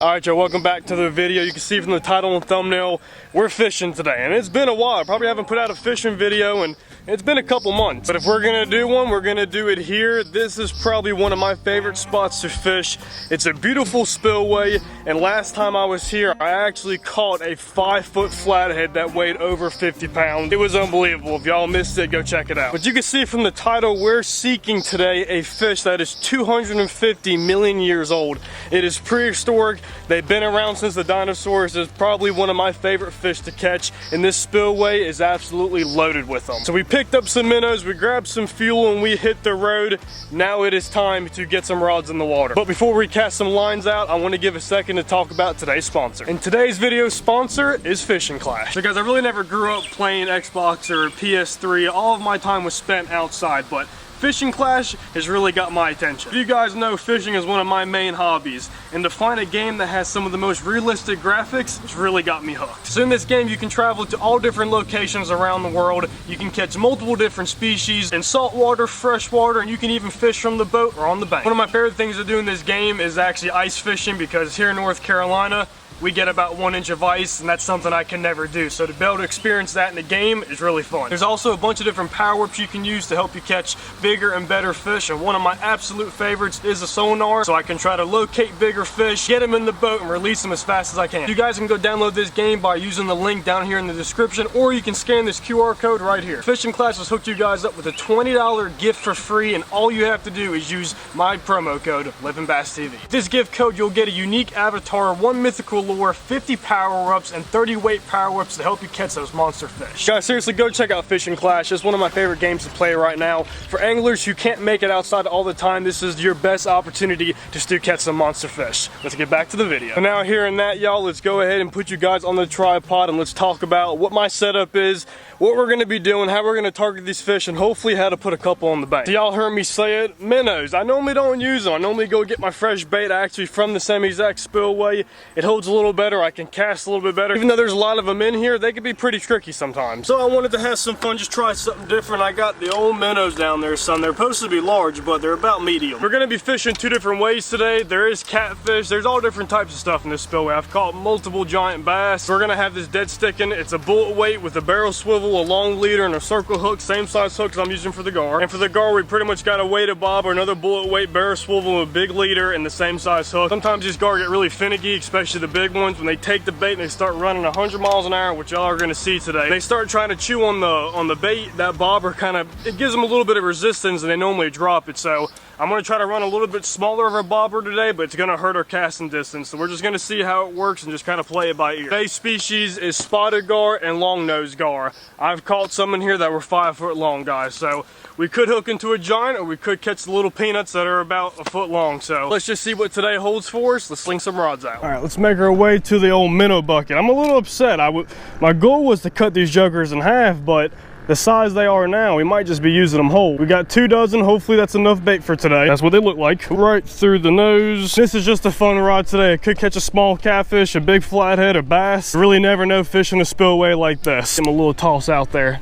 Alright y'all, welcome back to the video. You can see from the title and thumbnail, we're fishing today. And it's been a while. I probably haven't put out a fishing video and it's been a couple months. But if we're gonna do one, we're gonna do it here. This is probably one of my favorite spots to fish. It's a beautiful spillway, and last time I was here, I actually caught a 5-foot flathead that weighed over 50 pounds. It was unbelievable. If y'all missed it, go check it out. But you can see from the title, we're seeking today a fish that is 250 million years old. It is prehistoric. They've been around since the dinosaurs. It's probably one of my favorite fish to catch, and this spillway is absolutely loaded with them. So we picked up some minnows, we grabbed some fuel, and we hit the road. Now it is time to get some rods in the water. But before we cast some lines out, I want to give a second to talk about today's sponsor. And today's video sponsor is Fishing Clash. So guys, I really never grew up playing Xbox or PS3. All of my time was spent outside, but Fishing Clash has really got my attention. You guys know fishing is one of my main hobbies, and to find a game that has some of the most realistic graphics has really got me hooked. So in this game, you can travel to all different locations around the world. You can catch multiple different species in saltwater, freshwater, and you can even fish from the boat or on the bank. One of my favorite things to do in this game is actually ice fishing, because here in North Carolina, we get about 1 inch of ice, and that's something I can never do. So to be able to experience that in the game is really fun. There's also a bunch of different power whips you can use to help you catch bigger and better fish, and one of my absolute favorites is a sonar, so I can try to locate bigger fish, get them in the boat, and release them as fast as I can. You guys can go download this game by using the link down here in the description, or you can scan this QR code right here. Fishing Clash has hooked you guys up with a $20 gift for free, and all you have to do is use my promo code, LivinBassTV. With this gift code, you'll get a unique avatar, 1 mythical lure, 50 power-ups, and 30 weight power-ups to help you catch those monster fish. Guys, seriously, go check out Fishing Clash. It's one of my favorite games to play right now. For anglers who can't make it outside all the time, this is your best opportunity to still catch some monster fish. Let's get back to the video. So now hearing that, y'all, let's go ahead and put you guys on the tripod and let's talk about what my setup is, what we're gonna be doing, how we're gonna target these fish, and hopefully how to put a couple on the bank. So y'all heard me say it, minnows. I normally don't use them. I normally go get my fresh bait actually from the same exact spillway. It holds a little better. I can cast a little bit better. Even though there's a lot of them in here, they can be pretty tricky sometimes. So I wanted to have some fun, just try something different. I got the old minnows down there, son. They're supposed to be large, but they're about medium. We're gonna be fishing 2 different ways today. There is catfish. There's all different types of stuff in this spillway. I've caught multiple giant bass. We're gonna have this dead sticking. It's a bullet weight with a barrel swivel, a long leader, and a circle hook. Same size hooks I'm using for the gar. And for the gar, we pretty much got a weighted bob or another bullet weight barrel swivel, a big leader, and the same size hook. Sometimes these gar get really finicky, especially the big ones. When they take the bait and they start running 100 miles an hour, which y'all are gonna see today. They start trying to chew on the bait. That bobber it gives them a little bit of resistance, and they normally drop it. So I'm gonna try to run a little bit smaller of a bobber today, but it's gonna hurt our casting distance. So we're just gonna see how it works and just kind of play it by ear. Today's species is spotted gar and long nose gar. I've caught some in here that were 5 foot long, guys. So we could hook into a giant, or we could catch the little peanuts that are about 1 foot long. So let's just see what today holds for us. Let's sling some rods out. All right, let's make our way to the old minnow bucket. I'm a little upset. My goal was to cut these juggers in half, but the size they are now, we might just be using them whole. We got 2 dozen. Hopefully that's enough bait for today. That's what they look like. Right through the nose. This is just a fun rod today. I could catch a small catfish, a big flathead, a bass. You really never know fishing a spillway like this. Give them a little toss out there.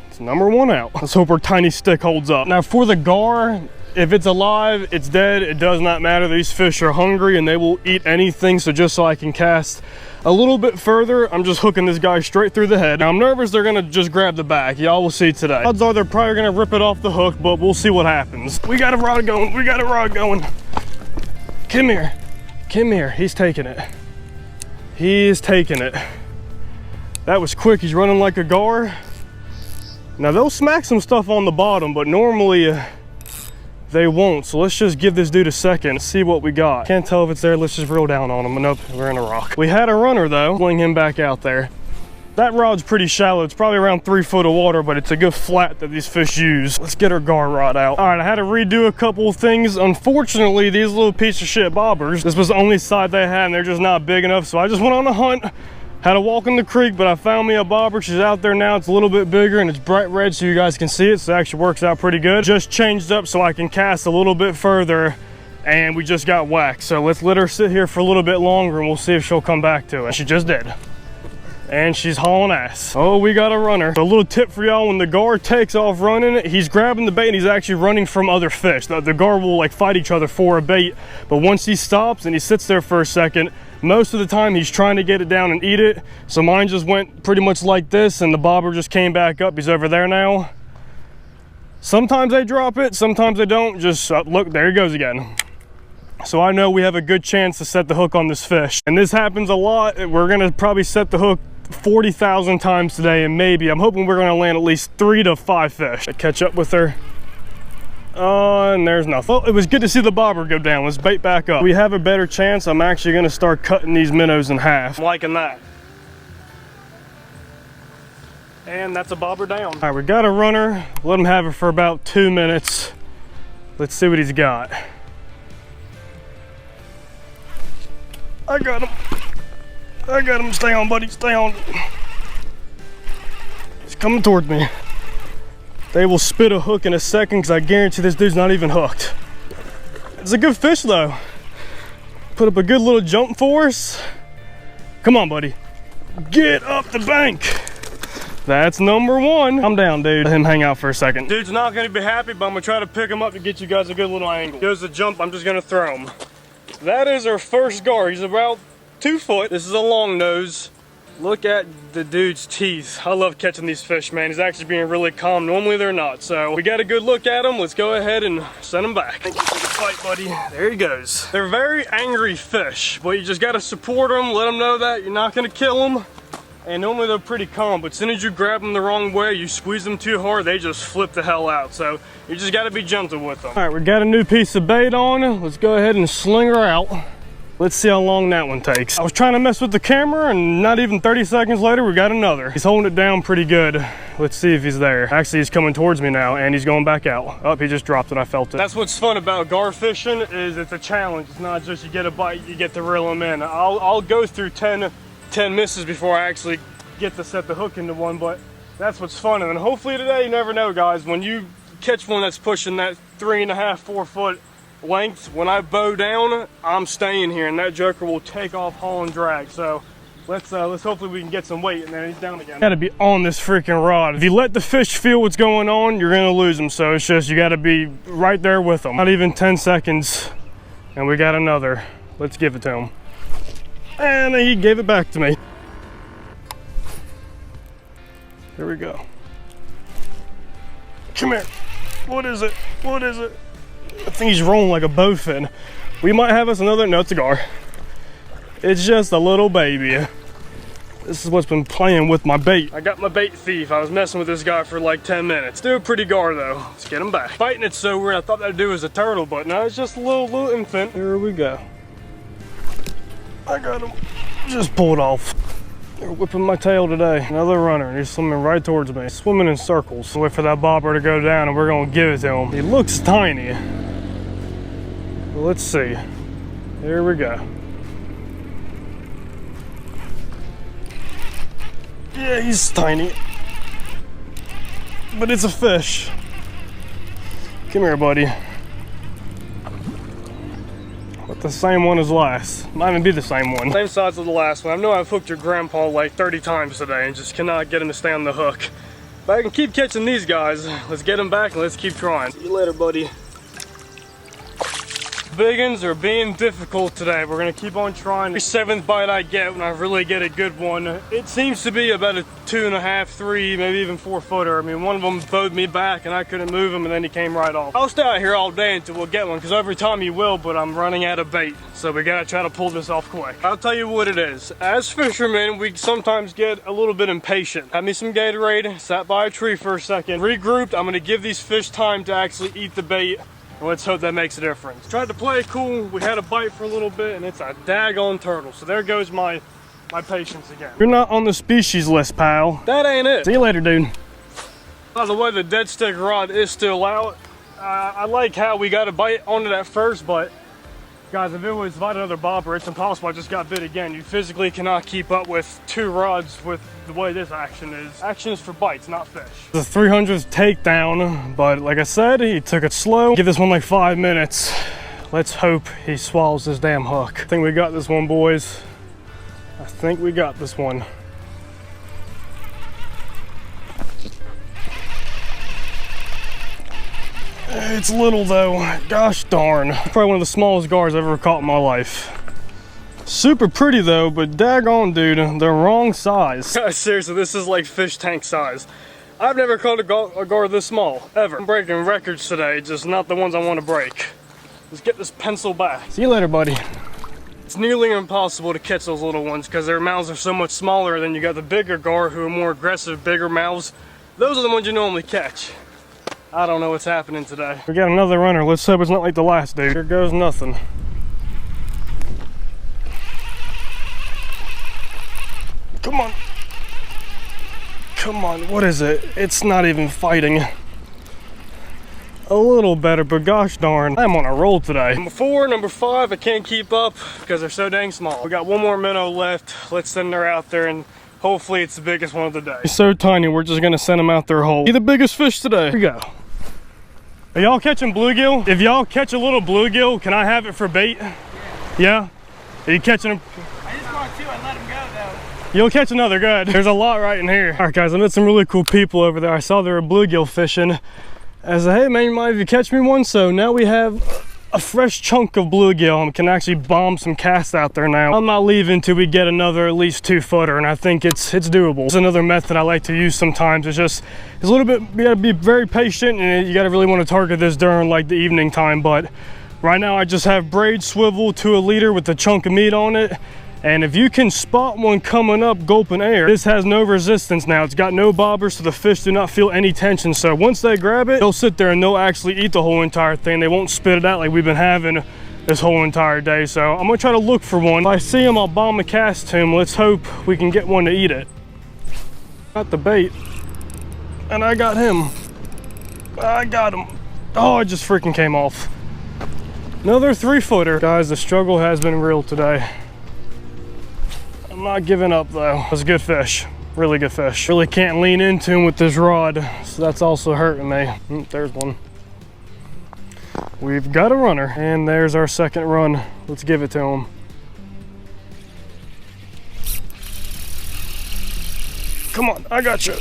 It's number 1 out. Let's hope our tiny stick holds up. Now for the gar, if it's alive, it's dead, it does not matter. These fish are hungry and they will eat anything. So just so I can cast a little bit further, I'm just hooking this guy straight through the head. Now I'm nervous they're gonna just grab the back. Y'all will see today. Odds are they're probably gonna rip it off the hook, but we'll see what happens. We got a rod going, we got a rod going. Come here, come here. He's taking it. He is taking it. That was quick. He's running like a gar. Now they'll smack some stuff on the bottom, but normally they won't. So let's just give this dude a second, see what we got. Can't tell if it's there. Let's just reel down on him. Nope, we're in a rock. We had a runner though. Fling him back out there. That rod's pretty shallow. It's probably around 3 foot of water, but it's a good flat that these fish use. Let's get our gar rod out. All right, I had to redo a couple of things. Unfortunately, these little piece of shit bobbers, this was the only side they had, and they're just not big enough. So I just went on a hunt. Had to walk in the creek, but I found me a bobber. She's out there now. It's a little bit bigger and it's bright red so you guys can see it. So it actually works out pretty good. Just changed up so I can cast a little bit further, and we just got whacked. So let's let her sit here for a little bit longer and we'll see if she'll come back to it. She just did. and she's hauling ass. Oh, we got a runner. So a little tip for y'all, when the gar takes off running, he's grabbing the bait and he's actually running from other fish. The gar will like fight each other for a bait, but once he stops and he sits there for a second, most of the time he's trying to get it down and eat it. So mine just went pretty much like this and the bobber just came back up. He's over there now. Sometimes they drop it, sometimes they don't. Just look, there he goes again. So I know we have a good chance to set the hook on this fish. And this happens a lot. We're gonna probably set the hook 40,000 times today, and maybe, I'm hoping we're gonna land at least 3 to 5 fish. I catch up with her. And there's nothing. Well, it was good to see the bobber go down. Let's bait back up. We have a better chance. I'm actually gonna start cutting these minnows in half. I'm liking that. And that's a bobber down. All right, we got a runner. Let him have it for about 2 minutes. Let's see what he's got. I got him. I got him. Stay on, buddy. Stay on. He's coming towards me. They will spit a hook in a second because I guarantee this dude's not even hooked. It's a good fish though. Put up a good little jump for us. Come on, buddy. Get up the bank. That's number 1. I'm down, dude. Let him hang out for a second. Dude's not gonna be happy, but I'm gonna try to pick him up to get you guys a good little angle. Goes the jump, I'm just gonna throw him. That is our first gar. He's about 2 foot. This is a long nose. Look at the dude's teeth. I love catching these fish, man. He's actually being really calm. Normally they're not. So we got a good look at him. Let's go ahead and send him back. Thank you for the fight, buddy. There he goes. They're very angry fish, but you just gotta support them. Let them know that you're not gonna kill them. And normally they're pretty calm, but as soon as you grab them the wrong way, you squeeze them too hard, they just flip the hell out. So you just gotta be gentle with them. All right, we got a new piece of bait on. Let's go ahead and sling her out. Let's see how long that one takes. I was trying to mess with the camera and not even 30 seconds later, we got another. He's holding it down pretty good. Let's see if he's there. Actually, he's coming towards me now and he's going back out. Oh, he just dropped it, I felt it. That's what's fun about gar fishing, is it's a challenge. It's not just you get a bite, you get to reel them in. I'll go through 10 misses before I actually get to set the hook into one, but that's what's fun. And then hopefully today, you never know, guys, when you catch one that's pushing that 3.5, 4 foot length, when I bow down, I'm staying here and that joker will take off haul and drag. So let's hopefully we can get some weight and then he's down again. Gotta be on this freaking rod. If you let the fish feel what's going on, you're gonna lose them. So it's just, you gotta be right there with them. Not even 10 seconds and we got another. Let's give it to him. And he gave it back to me. Here we go. Come here. What is it? What is it? I think he's rolling like a bowfin. We might have us another, no, it's a gar. It's just a little baby. This is what's been playing with my bait. I got my bait thief. I was messing with this guy for like 10 minutes. Still a pretty gar though. Let's get him back. Fighting it so weird. I thought that'd do as a turtle, but no, it's just a little infant. Here we go. I got him. Just pulled off. They're whipping my tail today. Another runner, he's swimming right towards me. Swimming in circles. Wait for that bobber to go down and we're gonna give it to him. He looks tiny. Well, let's see. Here we go. Yeah, he's tiny. But it's a fish. Come here, buddy. But the same one as last. Might even be the same one. Same size as the last one. I know I've hooked your grandpa like 30 times today and just cannot get him to stay on the hook. But I can keep catching these guys. Let's get him back and let's keep trying. See you later, buddy. Big uns are being difficult today. We're gonna keep on trying. Every 7th bite I get, when I really get a good one, it seems to be about a 2.5, 3, maybe even 4 footer. I mean, one of them bowed me back and I couldn't move him and then he came right off. I'll stay out here all day until we'll get one, because every time you will, but I'm running out of bait. So we gotta try to pull this off quick. I'll tell you what it is. As fishermen, we sometimes get a little bit impatient. Had me some Gatorade, sat by a tree for a second, regrouped. I'm gonna give these fish time to actually eat the bait. And let's hope that makes a difference. Tried to play it cool. We had a bite for a little bit and it's a daggone turtle. So there goes my patience again. You're not on the species list, pal. That ain't it. See you later, dude. By the way, the dead stick rod is still out. I like how we got a bite on it at first, but guys, if I had another bobber, it's impossible. I just got bit again. You physically cannot keep up with 2 rods with the way this action is. Action is for bites, not fish. The 300th takedown, but like I said, he took it slow. Give this one like 5 minutes. Let's hope he swallows this damn hook. I think we got this one, boys. I think we got this one. It's little though, gosh darn. Probably one of the smallest gars I've ever caught in my life. Super pretty though, but daggone dude, the wrong size. Seriously, this is like fish tank size. I've never caught a gar this small, ever. I'm breaking records today, just not the ones I want to break. Let's get this pencil back. See you later, buddy. It's nearly impossible to catch those little ones because their mouths are so much smaller than you got the bigger gar who are more aggressive, bigger mouths. Those are the ones you normally catch. I don't know what's happening today. We got another runner. Let's hope it's not like the last dude. Here goes nothing. Come on. Come on, what is it? It's not even fighting. A little better, but gosh darn, I'm on a roll today. Number 4, number 5, I can't keep up because they're so dang small. We got one more minnow left. Let's send her out there and hopefully it's the biggest one of the day. He's so tiny, we're just gonna send him out there whole. Be the biggest fish today. Here we go. Are y'all catching bluegill? If y'all catch a little bluegill, can I have it for bait? Yeah? Are you catching them? I just caught 2 and let him go though. You'll catch another, good. There's a lot right in here. All right guys, I met some really cool people over there. I saw they were bluegill fishing. I said, hey man, you mind if you catch me one? So now we have a fresh chunk of bluegill and can actually bomb some casts out there now. I'm not leaving till we get another at least 2-footer, and I think it's doable. It's another method I like to use sometimes. It's a little bit, you gotta be very patient and you gotta really want to target this during like the evening time. But right now I just have braid swivel to a leader with a chunk of meat on it. And if you can spot one coming up gulping air, this has no resistance now. It's got no bobbers, so the fish do not feel any tension. So once they grab it, they'll sit there and they'll actually eat the whole entire thing. They won't spit it out like we've been having this whole entire day. So I'm gonna try to look for one. If I see him, I'll bomb a cast to him. Let's hope we can get one to eat it. Got the bait, and I got him. I got him. Oh, it just freaking came off. Another 3-footer. Guys, the struggle has been real today. I'm not giving up though. It was a good fish, really good fish. Really can't lean into him with this rod, so that's also hurting me. There's one. We've got a runner, and there's our second run. Let's give it to him. Come on, I got you.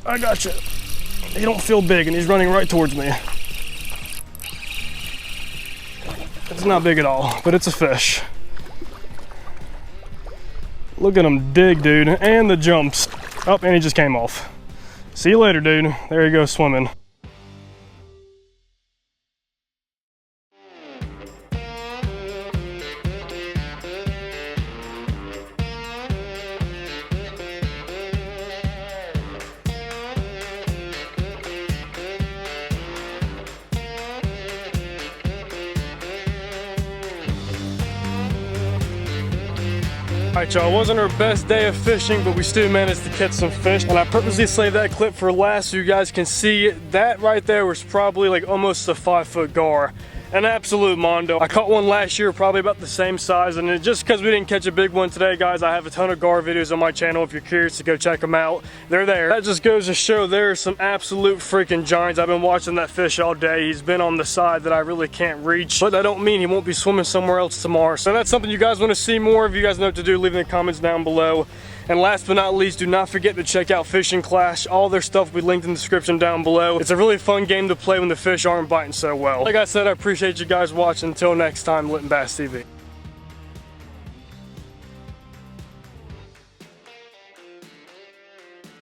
I got you. He don't feel big, and he's running right towards me. It's not big at all, but it's a fish. Look at him dig, dude, and the jumps. Oh, and he just came off. See you later, dude. There he goes swimming. Alright y'all, it wasn't our best day of fishing, but we still managed to catch some fish. And I purposely saved that clip for last so you guys can see that right there was probably like almost a 5-foot gar. An absolute mondo. I caught one last year, probably about the same size, and just because we didn't catch a big one today, guys, I have a ton of gar videos on my channel if you're curious to go check them out. They're there. That just goes to show there are some absolute freaking giants. I've been watching that fish all day. He's been on the side that I really can't reach, but that don't mean he won't be swimming somewhere else tomorrow. So that's something you guys want to see more of. You guys know what to do. Leave in the comments down below. And last but not least, do not forget to check out Fishing Clash. All their stuff will be linked in the description down below. It's a really fun game to play when the fish aren't biting so well. Like I said, I appreciate you guys watching. Until next time, Lit and Bass TV.